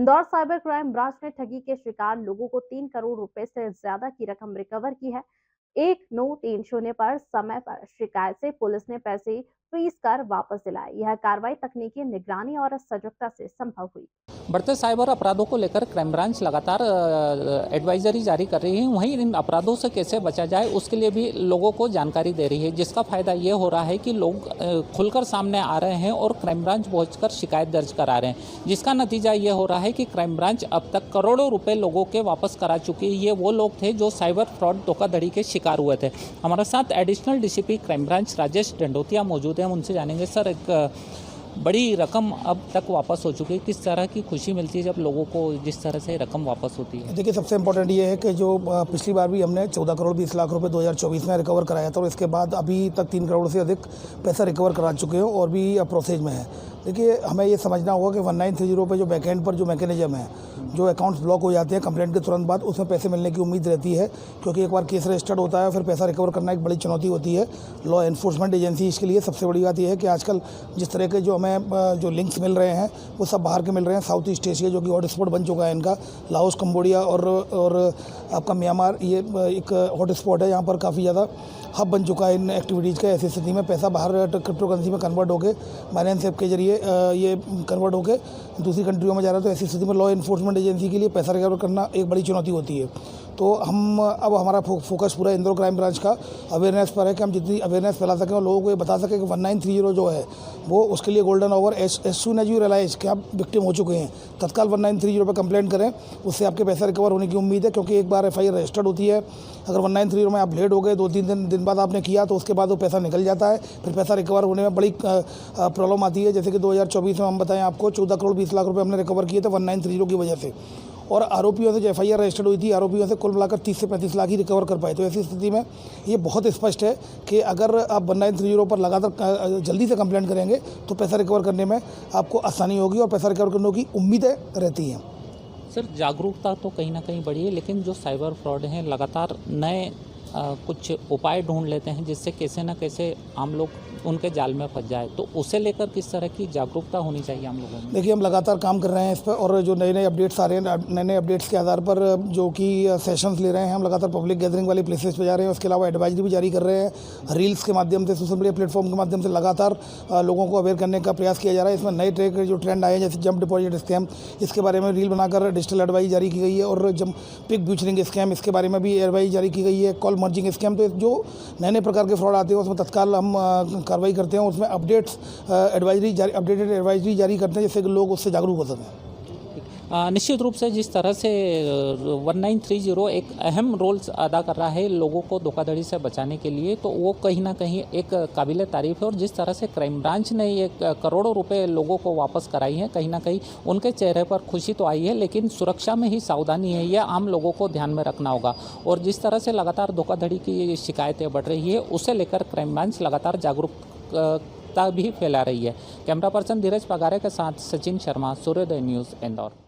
Indore cyber crime branch ने ठगी के शिकार लोगों को 3 करोड़ रुपए से ज्यादा की रकम रिकवर की है। 1930 पर समय पर शिकायत से पुलिस ने पैसे फ्रीज कर वापस दिलाए। यह कार्रवाई तकनीकी निगरानी और सजगता से संभव हुई। बढ़ते साइबर अपराधों को लेकर क्राइम ब्रांच लगातार एडवाइजरी जारी कर रही है। वहीं इन अपराधों से कैसे बचा जाए उसके लिए भी लोगों को जानकारी दे रही है, जिसका फायदा ये हो रहा है कि लोग खुलकर सामने आ रहे हैं और क्राइम ब्रांच पहुंचकर शिकायत दर्ज करा रहे हैं, जिसका नतीजा ये हो रहा है कि क्राइम ब्रांच अब तक करोड़ों रुपए लोगों के वापस करा चुकी है। ये वो लोग थे जो साइबर फ्रॉड धोखाधड़ी के शिकार हुए थे। हमारे साथ additional DCP crime branch Rajesh Dandotiya मौजूद हैं। उनसे जानेंगे, सर, एक बड़ी रकम अब तक वापस हो चुकी है, किस तरह की खुशी मिलती है जब लोगों को जिस तरह से रकम वापस होती है? देखिए, सबसे इम्पोर्टेंट ये है कि जो पिछली बार भी हमने 14 करोड़ 20 लाख रुपए 2024 में रिकवर कराया था और इसके बाद अभी तक 3 करोड़ से अधिक पैसा रिकवर करा चुके हैं और भी प्रोसेस में है। देखिए, हमें ये समझना होगा कि 1930 पे जो बैकएंड पर जो मैकेनिज्म है, जो अकाउंट्स ब्लॉक हो जाते हैं कंप्लेंट के तुरंत बाद, उसमें पैसे मिलने की उम्मीद रहती है, क्योंकि एक बार केस रजिस्टर्ड होता है फिर पैसा रिकवर करना एक बड़ी चुनौती होती है लॉ एनफोर्समेंट एजेंसी। इसके लिए सबसे बड़ी बात यह है कि आजकल जिस तरह के जो हमें जो लिंक्स मिल रहे हैं वो सब बाहर के मिल रहे हैं। साउथ ईस्ट एशिया जो कि हॉटस्पॉट बन चुका है इनका, लाओस, कंबोडिया और आपका म्यांमार, ये एक हॉटस्पॉट है, यहाँ पर काफ़ी ज़्यादा हब बन चुका है इन एक्टिविटीज़ का। ऐसी स्थिति में पैसा बाहर क्रिप्टो करेंसी में कन्वर्ट होकर बाइनेंस ऐप के जरिए ये कन्वर्ट होकर दूसरी कंट्रियों में जा रहा है। तो ऐसी स्थिति में लॉ एनफोर्समेंट एजेंसी के लिए पैसा रिकवर करना एक बड़ी चुनौती होती है। तो हम अब हमारा फोकस पूरा इंदौर क्राइम ब्रांच का अवेयरनेस पर है कि हम जितनी अवेयरनेस फैला सकें और लोगों को ये बता सकें कि 1930 जो है वो उसके लिए golden hour. As soon as you realize कि आप विक्टिम हो चुके हैं, तत्काल 1930 पर कंप्लेंट करें, उससे आपके पैसा रिकवर होने की उम्मीद है। क्योंकि एक बार FIR रजिस्टर्ड होती है, अगर 1930 में आप लेट हो गए, 2-3 दिन बाद आपने किया, तो उसके बाद वो पैसा निकल जाता है। फिर पैसा रिकवर होने में बड़ी प्रॉब्लम आती है। जैसे कि 2024 में हम बताएं आपको 14 करोड़ 20 लाख रुपये हमने रिकवर किए थे 1930 की वजह से, और आरोपियों से जो FIR रजिस्टर्ड हुई थी, आरोपियों से कुल मिलाकर 30 से 35 लाख ही रिकवर कर पाए। तो ऐसी स्थिति में ये बहुत स्पष्ट है कि अगर आप 1930 पर लगातार जल्दी से कंप्लेंट करेंगे तो पैसा रिकवर करने में आपको आसानी होगी और पैसा रिकवर करने की उम्मीदें रहती हैं। सर, जागरूकता तो कहीं ना कहीं बढ़ी है, लेकिन जो साइबर फ्रॉड हैं लगातार नए कुछ उपाय ढूंढ लेते हैं जिससे कैसे ना कैसे आम लोग उनके जाल में फंस जाए। तो उसे लेकर किस तरह की जागरूकता होनी चाहिए आम लोगों में? देखिए, हम लगातार काम कर रहे हैं इस पर, और जो नए नए अपडेट्स आ रहे हैं, नए नए अपडेट्स के आधार पर जो कि सेशंस ले रहे हैं, हम लगातार पब्लिक गैदरिंग वाली प्लेसेस पे जा रहे हैं। उसके अलावा एडवाइजरी भी जारी कर रहे हैं। रील्स के माध्यम से, सोशल मीडिया प्लेटफॉर्म के माध्यम से लगातार लोगों को अवेयर करने का प्रयास किया जा रहा है। इसमें नए तरह के जो ट्रेंड आए हैं, जैसे जंप डिपॉजिट स्कैम, इसके बारे में रील बनाकर डिजिटल एडवाइस जारी की गई है। और जंप पिक ब्यूचरिंग स्कैम, इसके बारे में भी एडवाइस जारी की गई है। कॉल मर्जिंग स्कैम, तो जो नए नए प्रकार के फ्रॉड आते हैं उसमें तत्काल हम कार्रवाई करते हैं। उसमें अपडेटेड एडवाइजरी जारी करते हैं जिससे कि लोग उससे जागरूक हो सकें। निश्चित रूप से जिस तरह से 1930 एक अहम रोल अदा कर रहा है लोगों को धोखाधड़ी से बचाने के लिए, तो वो कहीं ना कहीं एक काबिल तारीफ है। और जिस तरह से क्राइम ब्रांच ने ये करोड़ों रुपए लोगों को वापस कराई हैं, कहीं ना कहीं उनके चेहरे पर खुशी तो आई है, लेकिन सुरक्षा में ही सावधानी है, यह आम लोगों को ध्यान में रखना होगा। और जिस तरह से लगातार धोखाधड़ी की शिकायतें बढ़ रही है, उसे लेकर क्राइम ब्रांच लगातार जागरूकता भी फैला रही है। कैमरा पर्सन धीरज पगारे के साथ सचिन शर्मा, सूर्योदय न्यूज़, इंदौर।